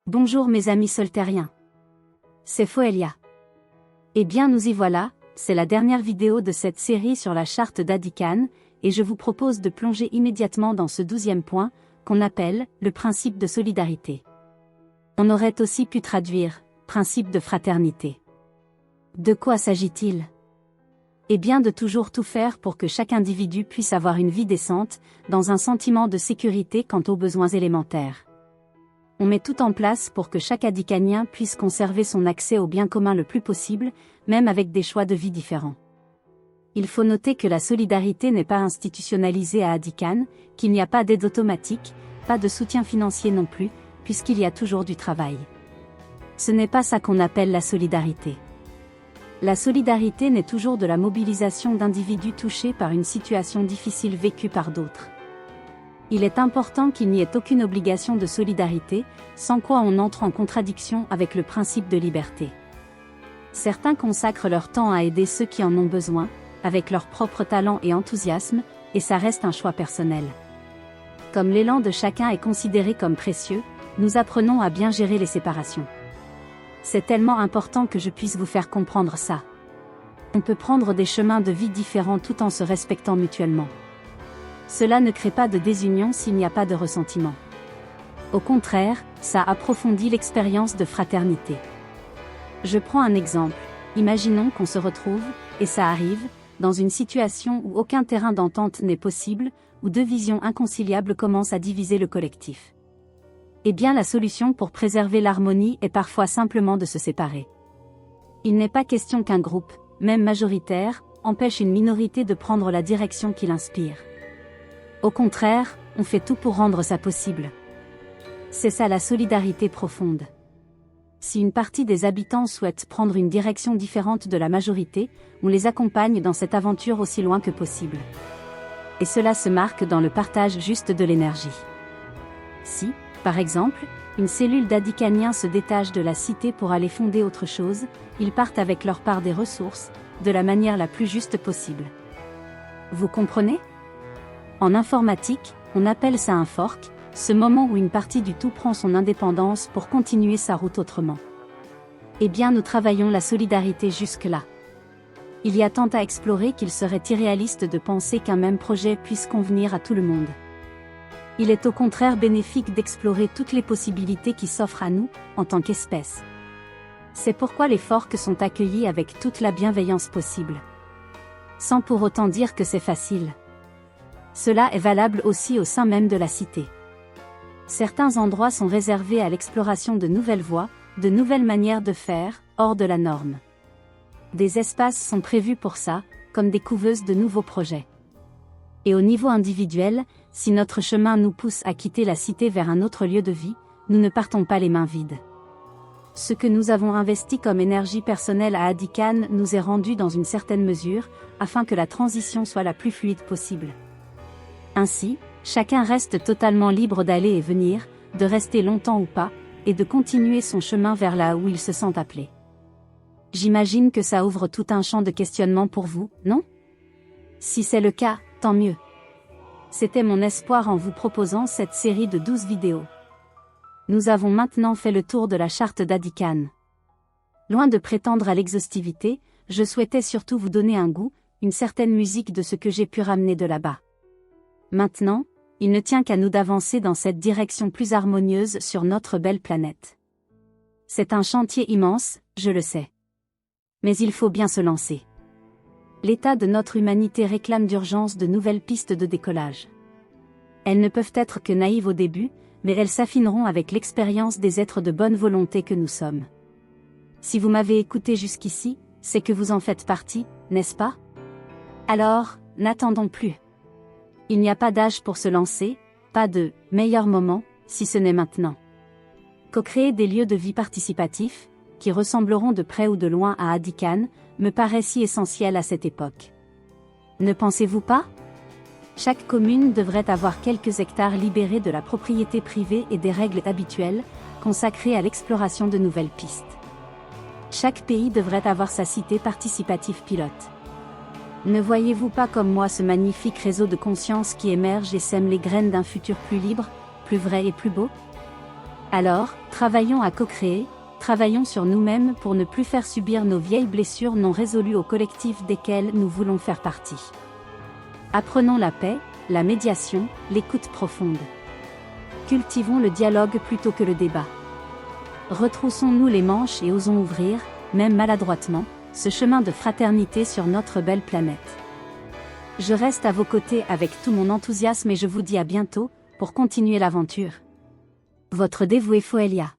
Bonjour mes amis soltériens. C'est Foelia. Eh bien nous y voilà, c'est la dernière vidéo de cette série sur la charte d'Adikan, et je vous propose de plonger immédiatement dans ce 12e point, qu'on appelle le principe de solidarité. On aurait aussi pu traduire principe de fraternité. De quoi s'agit-il? Eh bien de toujours tout faire pour que chaque individu puisse avoir une vie décente, dans un sentiment de sécurité quant aux besoins élémentaires. On met tout en place pour que chaque Adikanien puisse conserver son accès au bien commun le plus possible, même avec des choix de vie différents. Il faut noter que la solidarité n'est pas institutionnalisée à Adikan, qu'il n'y a pas d'aide automatique, pas de soutien financier non plus, puisqu'il y a toujours du travail. Ce n'est pas ça qu'on appelle la solidarité. La solidarité naît toujours de la mobilisation d'individus touchés par une situation difficile vécue par d'autres. Il est important qu'il n'y ait aucune obligation de solidarité, sans quoi on entre en contradiction avec le principe de liberté. Certains consacrent leur temps à aider ceux qui en ont besoin, avec leur propre talent et enthousiasme, et ça reste un choix personnel. Comme l'élan de chacun est considéré comme précieux, nous apprenons à bien gérer les séparations. C'est tellement important que je puisse vous faire comprendre ça. On peut prendre des chemins de vie différents tout en se respectant mutuellement. Cela ne crée pas de désunion s'il n'y a pas de ressentiment. Au contraire, ça approfondit l'expérience de fraternité. Je prends un exemple. Imaginons qu'on se retrouve, et ça arrive, dans une situation où aucun terrain d'entente n'est possible, où deux visions inconciliables commencent à diviser le collectif. Eh bien la solution pour préserver l'harmonie est parfois simplement de se séparer. Il n'est pas question qu'un groupe, même majoritaire, empêche une minorité de prendre la direction qui l'inspire. Au contraire, on fait tout pour rendre ça possible. C'est ça la solidarité profonde. Si une partie des habitants souhaite prendre une direction différente de la majorité, on les accompagne dans cette aventure aussi loin que possible. Et cela se marque dans le partage juste de l'énergie. Si, par exemple, une cellule d'Adikaniens se détache de la cité pour aller fonder autre chose, ils partent avec leur part des ressources, de la manière la plus juste possible. Vous comprenez ? En informatique, on appelle ça un fork, ce moment où une partie du tout prend son indépendance pour continuer sa route autrement. Eh bien nous travaillons la solidarité jusque-là. Il y a tant à explorer qu'il serait irréaliste de penser qu'un même projet puisse convenir à tout le monde. Il est au contraire bénéfique d'explorer toutes les possibilités qui s'offrent à nous, en tant qu'espèce. C'est pourquoi les forks sont accueillis avec toute la bienveillance possible. Sans pour autant dire que c'est facile. Cela est valable aussi au sein même de la cité. Certains endroits sont réservés à l'exploration de nouvelles voies, de nouvelles manières de faire, hors de la norme. Des espaces sont prévus pour ça, comme des couveuses de nouveaux projets. Et au niveau individuel, si notre chemin nous pousse à quitter la cité vers un autre lieu de vie, nous ne partons pas les mains vides. Ce que nous avons investi comme énergie personnelle à Adikan nous est rendu dans une certaine mesure, afin que la transition soit la plus fluide possible. Ainsi, chacun reste totalement libre d'aller et venir, de rester longtemps ou pas, et de continuer son chemin vers là où il se sent appelé. J'imagine que ça ouvre tout un champ de questionnement pour vous, non? Si c'est le cas, tant mieux. C'était mon espoir en vous proposant cette série de 12 vidéos. Nous avons maintenant fait le tour de la charte d'Adikan. Loin de prétendre à l'exhaustivité, je souhaitais surtout vous donner un goût, une certaine musique de ce que j'ai pu ramener de là-bas. Maintenant, il ne tient qu'à nous d'avancer dans cette direction plus harmonieuse sur notre belle planète. C'est un chantier immense, je le sais. Mais il faut bien se lancer. L'état de notre humanité réclame d'urgence de nouvelles pistes de décollage. Elles ne peuvent être que naïves au début, mais elles s'affineront avec l'expérience des êtres de bonne volonté que nous sommes. Si vous m'avez écouté jusqu'ici, c'est que vous en faites partie, n'est-ce pas? Alors, n'attendons plus. Il n'y a pas d'âge pour se lancer, pas de « meilleur moment » si ce n'est maintenant. Co-créer des lieux de vie participatifs, qui ressembleront de près ou de loin à Adikan, me paraît si essentiel à cette époque. Ne pensez-vous pas? Chaque commune devrait avoir quelques hectares libérés de la propriété privée et des règles habituelles, consacrées à l'exploration de nouvelles pistes. Chaque pays devrait avoir sa cité participative pilote. Ne voyez-vous pas comme moi ce magnifique réseau de conscience qui émerge et sème les graines d'un futur plus libre, plus vrai et plus beau? Alors, travaillons à co-créer, travaillons sur nous-mêmes pour ne plus faire subir nos vieilles blessures non résolues au collectif desquels nous voulons faire partie. Apprenons la paix, la médiation, l'écoute profonde. Cultivons le dialogue plutôt que le débat. Retroussons-nous les manches et osons ouvrir, même maladroitement, ce chemin de fraternité sur notre belle planète. Je reste à vos côtés avec tout mon enthousiasme et je vous dis à bientôt, pour continuer l'aventure. Votre dévouée Foelia.